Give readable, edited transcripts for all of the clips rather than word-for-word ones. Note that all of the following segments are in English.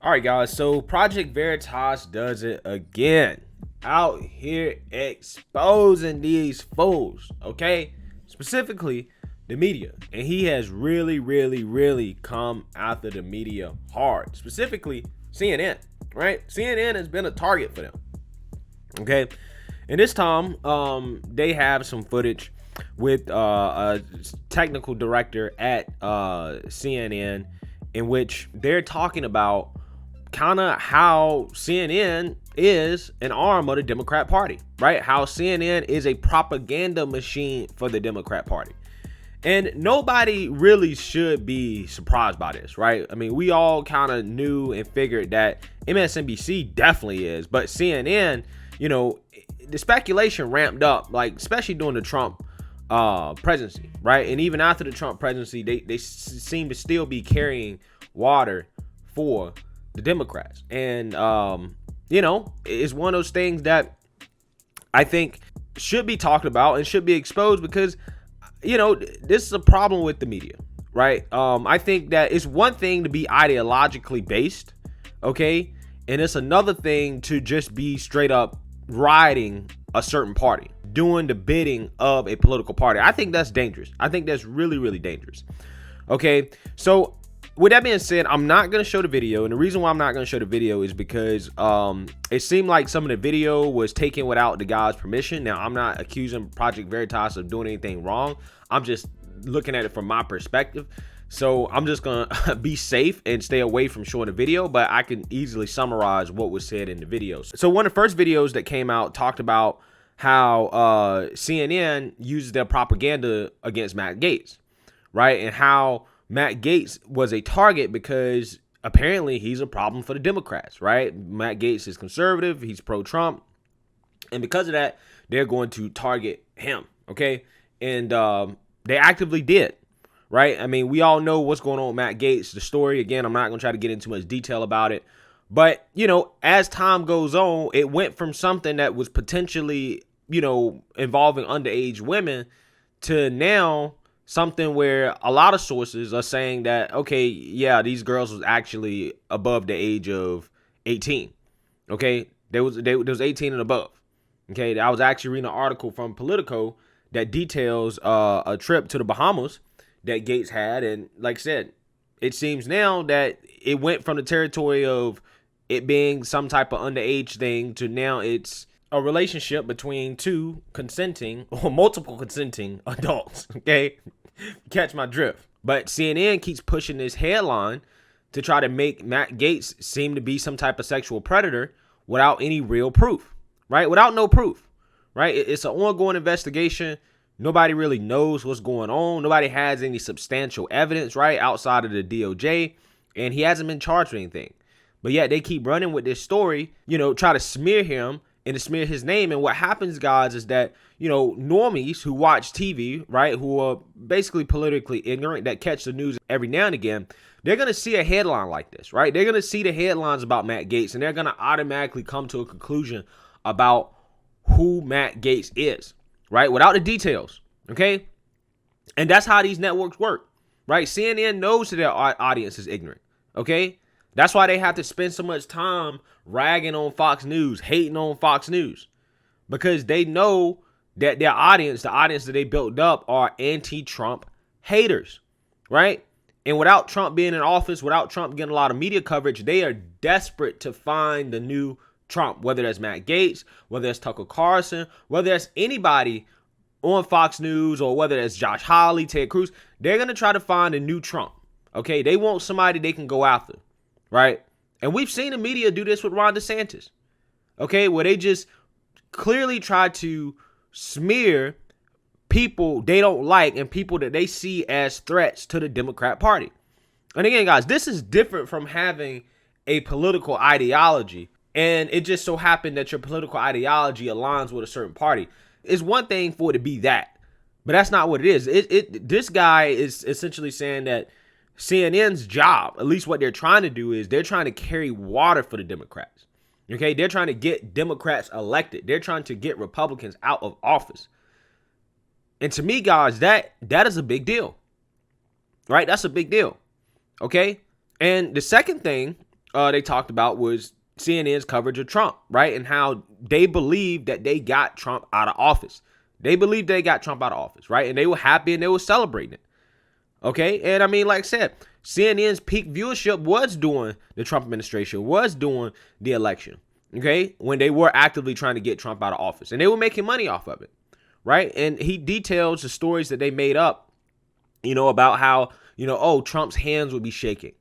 All right, guys. So Project Veritas does it again. Out here exposing these fools, okay? Specifically, the media. And he has really come after the media hard. Specifically, CNN, right? CNN has been a target for them, okay? And this time, they have some footage with a technical director at CNN in which they're talking about kind of how CNN is an arm of the Democrat Party, right? How CNN is a propaganda machine for the Democrat Party. And nobody really should be surprised by this, right? I mean, we all kind of knew and figured that MSNBC definitely is, but CNN, you know, the speculation ramped up, like especially during the Trump presidency, right? And even after the Trump presidency, they seem to still be carrying water for the Democrats. And you know, it's one of those things that I think should be talked about and should be exposed because, you know, this is a problem with the media, right? I think that it's one thing to be ideologically based, okay? And it's another thing to just be straight up riding a certain party, doing the bidding of a political party. I think that's dangerous. I think that's really dangerous. Okay, so with that being said, I'm not going to show the video. And the reason why I'm not going to show the video is because it seemed like some of the video was taken without the guy's permission. Now, I'm not accusing Project Veritas of doing anything wrong. I'm just looking at it from my perspective. So I'm just going to be safe and stay away from showing the video, but I can easily summarize what was said in the videos. So one of the first videos that came out talked about how CNN uses their propaganda against Matt Gaetz, right? And how Matt Gaetz was a target because apparently he's a problem for the Democrats, right? Matt Gaetz is conservative. He's pro-Trump. And because of that, they're going to target him, okay? And they actively did, right? I mean, we all know what's going on with Matt Gaetz, the story. Again, I'm not going to try to get into much detail about it. But, you know, as time goes on, it went from something that was potentially, you know, involving underage women to now something where a lot of sources are saying that, okay, yeah, these girls was actually above the age of 18. Okay, there was 18 and above. Okay, I was actually reading an article from Politico that details a trip to the Bahamas that Gaetz had, and like I said, it seems now that it went from the territory of it being some type of underage thing to now it's a relationship between two consenting or multiple consenting adults. Okay, catch my drift. But CNN keeps pushing this headline to try to make Matt Gaetz seem to be some type of sexual predator without any real proof, right? Without no proof, right? It's an ongoing investigation. Nobody really knows what's going on. Nobody has any substantial evidence, right, outside of the DOJ, and he hasn't been charged with anything. But yet they keep running with this story, you know, try to smear him and to smear his name. And what happens, guys, is that, you know, normies who watch TV, right, who are basically politically ignorant, that catch the news every now and again, they're going to see a headline like this, right? They're going to see the headlines about Matt Gaetz, and they're going to automatically come to a conclusion about who Matt Gaetz is, right, without the details, okay? And that's how these networks work, right? CNN knows that their audience is ignorant, okay? That's why they have to spend so much time ragging on Fox News, hating on Fox News, because they know that their audience, the audience that they built up, are anti-Trump haters, right? And without Trump being in office, without Trump getting a lot of media coverage, they are desperate to find the new Trump, whether that's Matt Gaetz, whether that's Tucker Carlson, whether that's anybody on Fox News, or whether that's Josh Hawley, Ted Cruz. They're going to try to find a new Trump, okay? They want somebody they can go after, right? And we've seen the media do this with Ron DeSantis, okay, where they just clearly try to smear people they don't like and people that they see as threats to the Democrat Party. And again, guys, this is different from having a political ideology, and it just so happened that your political ideology aligns with a certain party. It's one thing for it to be that, but that's not what it is. This guy is essentially saying that CNN's job, at least what they're trying to do, is they're trying to carry water for the Democrats. Okay, they're trying to get Democrats elected. They're trying to get Republicans out of office. And to me, guys, that is a big deal, right? That's a big deal. Okay. And the second thing they talked about was CNN's coverage of Trump, right? And how they believed that they got Trump out of office. They believed they got Trump out of office, right? And they were happy and they were celebrating it. Okay. And I mean, like I said, CNN's peak viewership was during the Trump administration, was during the election. Okay. When they were actively trying to get Trump out of office and they were making money off of it. Right. And he details the stories that they made up, about how, oh, Trump's hands would be shaking.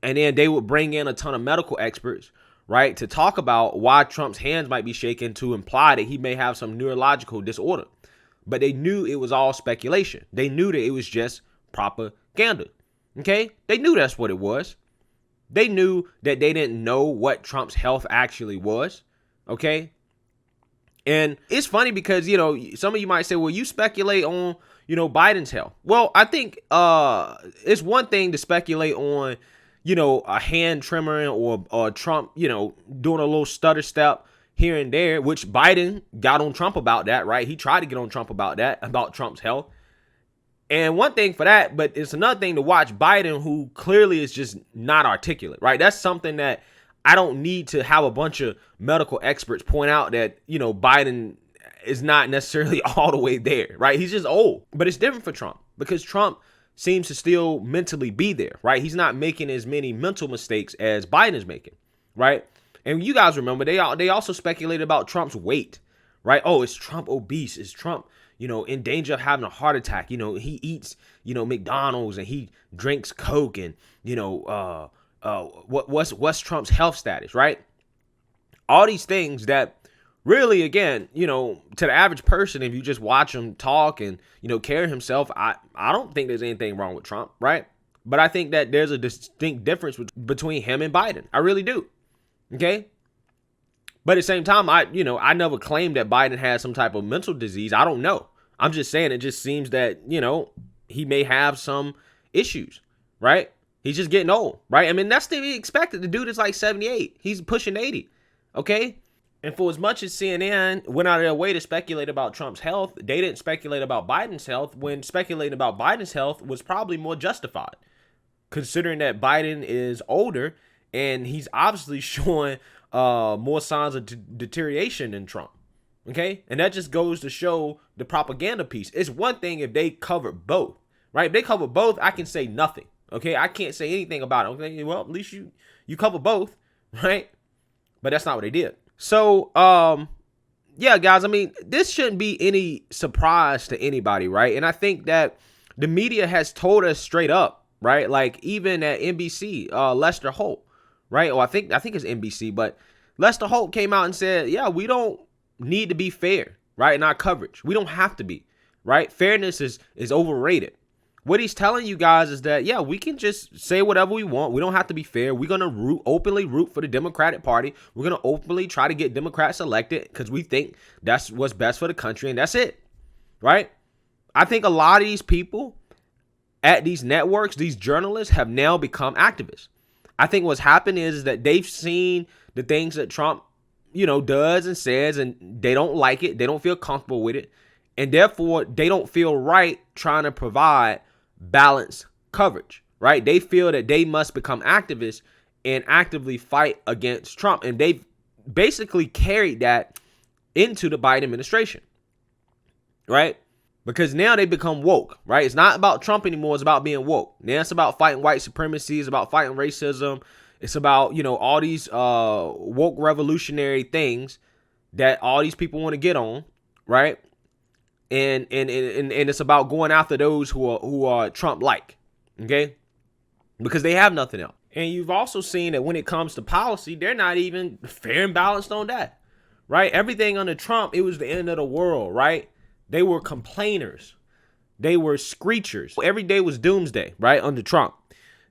And then they would bring in a ton of medical experts, right, to talk about why Trump's hands might be shaking, to imply that he may have some neurological disorder. But they knew it was all speculation. They knew that it was just propaganda. Okay? They knew that's what it was. They knew that they didn't know what Trump's health actually was. Okay? And it's funny because, some of you might say, well, you speculate on, Biden's health. Well, I think it's one thing to speculate on, a hand tremor or Trump, doing a little stutter step here and there, which Biden got on Trump about that, right? He tried to get on Trump about that, about Trump's health. And one thing for that, but it's another thing to watch Biden, who clearly is just not articulate, right? That's something that I don't need to have a bunch of medical experts point out that, Biden is not necessarily all the way there, right? He's just old. But it's different for Trump because Trump seems to still mentally be there, right? He's not making as many mental mistakes as Biden is making, right? And you guys remember, they also speculated about Trump's weight, right? Oh, is Trump obese? Is Trump, in danger of having a heart attack? He eats, McDonald's and he drinks Coke and, what's Trump's health status, right? All these things that really, again, to the average person, if you just watch him talk and, carry himself, I don't think there's anything wrong with Trump, right? But I think that there's a distinct difference between him and Biden. I really do. Okay. But at the same time, I never claimed that Biden has some type of mental disease. I don't know. I'm just saying it just seems that, he may have some issues, right? He's just getting old, right? I mean, that's to be expected. The dude is like 78. He's pushing 80. Okay. And for as much as CNN went out of their way to speculate about Trump's health, they didn't speculate about Biden's health, when speculating about Biden's health was probably more justified, considering that Biden is older and he's obviously showing more signs of deterioration than Trump. Okay. And that just goes to show the propaganda piece. It's one thing if they cover both, right? If they cover both, I can say nothing. Okay. I can't say anything about it. Okay. Well, at least you cover both, right? But that's not what they did. So, yeah, guys, I mean, this shouldn't be any surprise to anybody, right? And I think that the media has told us straight up, right? Like even at NBC, Lester Holt, right? Or I think it's NBC, but Lester Holt came out and said, yeah, we don't need to be fair, right? In our coverage. We don't have to be, right? Fairness is overrated. What he's telling you guys is that, yeah, we can just say whatever we want. We don't have to be fair. We're going to openly root for the Democratic Party. We're going to openly try to get Democrats elected because we think that's what's best for the country, and that's it, right? I think a lot of these people at these networks, these journalists, have now become activists. I think what's happened is that they've seen the things that Trump, does and says, and they don't like it. They don't feel comfortable with it, and therefore they don't feel right trying to provide balanced coverage, right? They feel that they must become activists and actively fight against Trump. And they've basically carried that into the Biden administration, right? Because now they become woke, right? It's not about Trump anymore. It's about being woke. Now it's about fighting white supremacy. It's about fighting racism. It's about, all these woke revolutionary things that all these people want to get on, right? And it's about going after those who are Trump-like, okay? Because they have nothing else. And you've also seen that when it comes to policy, they're not even fair and balanced on that, right? Everything under Trump, it was the end of the world, right? They were complainers. They were screechers. Every day was doomsday, right, under Trump.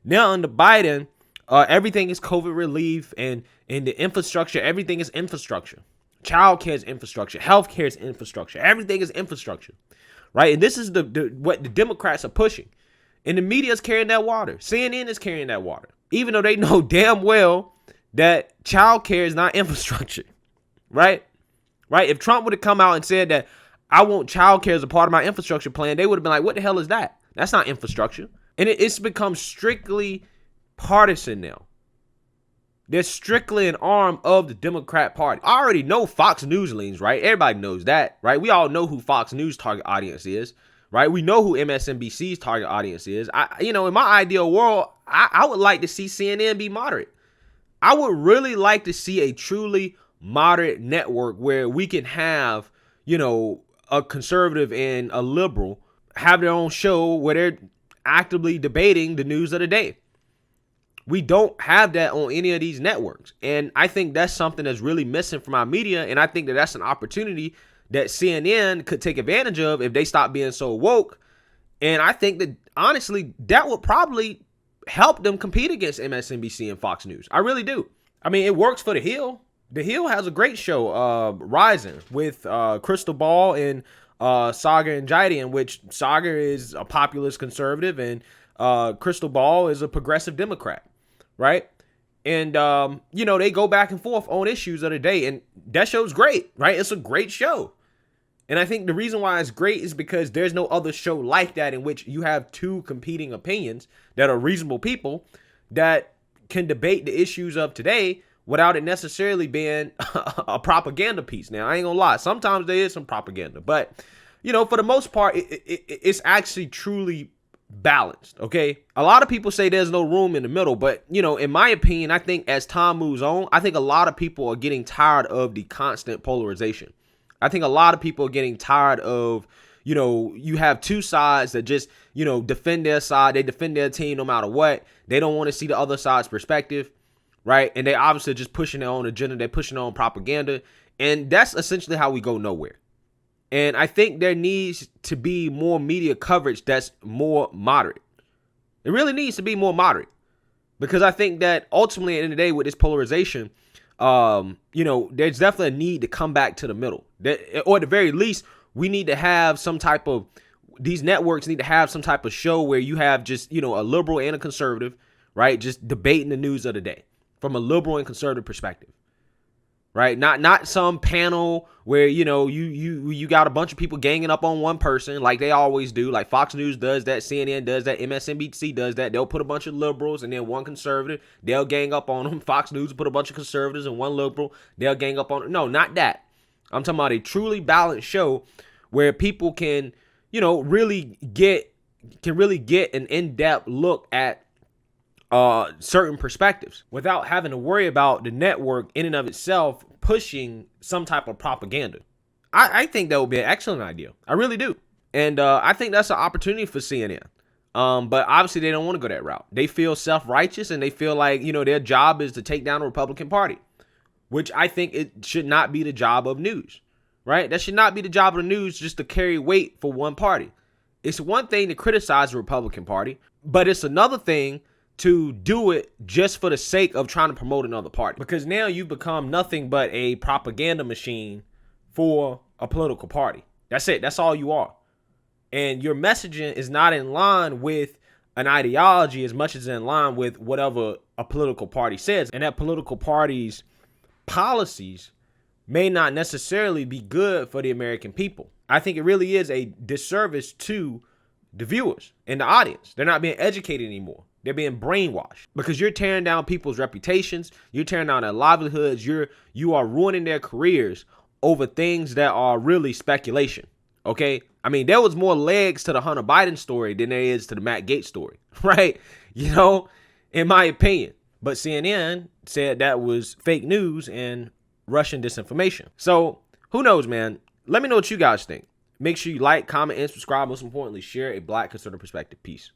Now under Biden, everything is COVID relief and the infrastructure. Everything is infrastructure. Childcare is infrastructure. Healthcare is infrastructure. Everything is infrastructure, right? And this is what the Democrats are pushing. And the media is carrying that water. CNN is carrying that water, even though they know damn well that childcare is not infrastructure, right? Right? If Trump would have come out and said that I want childcare as a part of my infrastructure plan, they would have been like, what the hell is that? That's not infrastructure. And it's become strictly partisan now. They're strictly an arm of the Democrat Party. I already know Fox News leans, right? Everybody knows that, right? We all know who Fox News target audience is, right? We know who MSNBC's target audience is. In my ideal world, I would like to see CNN be moderate. I would really like to see a truly moderate network where we can have, a conservative and a liberal have their own show where they're actively debating the news of the day. We don't have that on any of these networks. And I think that's something that's really missing from our media. And I think that that's an opportunity that CNN could take advantage of if they stop being so woke. And I think that, honestly, that would probably help them compete against MSNBC and Fox News. I really do. I mean, it works for The Hill. The Hill has a great show, Rising, with Crystal Ball and Sagar and Jaidi, in which Sagar is a populist conservative and Crystal Ball is a progressive Democrat, right? And, they go back and forth on issues of the day, and that show's great, right? It's a great show. And I think the reason why it's great is because there's no other show like that in which you have two competing opinions that are reasonable people that can debate the issues of today without it necessarily being a propaganda piece. Now, I ain't gonna lie. Sometimes there is some propaganda, but, for the most part, it's actually truly balanced, okay? A lot of people say there's no room in the middle, but, in my opinion, I think as time moves on, I think a lot of people are getting tired of the constant polarization. I think a lot of people are getting tired of, you have two sides that just, defend their side. They defend their team no matter what. They don't want to see the other side's perspective, right? And they obviously just pushing their own agenda. They're pushing their own propaganda. And that's essentially how we go nowhere. And I think there needs to be more media coverage that's more moderate. It really needs to be more moderate. Because I think that ultimately, at the end of the day, with this polarization, there's definitely a need to come back to the middle. Or at the very least, we need to have some type of, these networks need to have some type of show where you have just, a liberal and a conservative, right? Just debating the news of the day from a liberal and conservative perspective, right? Not some panel where, you got a bunch of people ganging up on one person like they always do. Like Fox News does that, CNN does that, MSNBC does that. They'll put a bunch of liberals and then one conservative. They'll gang up on them. Fox News will put a bunch of conservatives and one liberal. They'll gang up on them. No, not that. I'm talking about a truly balanced show where people can, really get an in-depth look at certain perspectives without having to worry about the network in and of itself pushing some type of propaganda. I think that would be an excellent idea. I really do. And I think that's an opportunity for CNN. But obviously they don't want to go that route. They feel self-righteous and they feel like, their job is to take down the Republican Party, which I think it should not be the job of news, right? That should not be the job of the news just to carry weight for one party. It's one thing to criticize the Republican Party, but it's another thing to do it just for the sake of trying to promote another party. Because now you've become nothing but a propaganda machine for a political party. That's it. That's all you are. And your messaging is not in line with an ideology as much as in line with whatever a political party says. And that political party's policies may not necessarily be good for the American people. I think it really is a disservice to the viewers and the audience. They're not being educated anymore. They're being brainwashed because you're tearing down people's reputations. You're tearing down their livelihoods. You are ruining their careers over things that are really speculation. Okay. I mean, there was more legs to the Hunter Biden story than there is to the Matt Gaetz story, right? In my opinion. But CNN said that was fake news and Russian disinformation. So who knows, man? Let me know what you guys think. Make sure you like, comment, and subscribe. Most importantly, share a Black conservative perspective. Peace.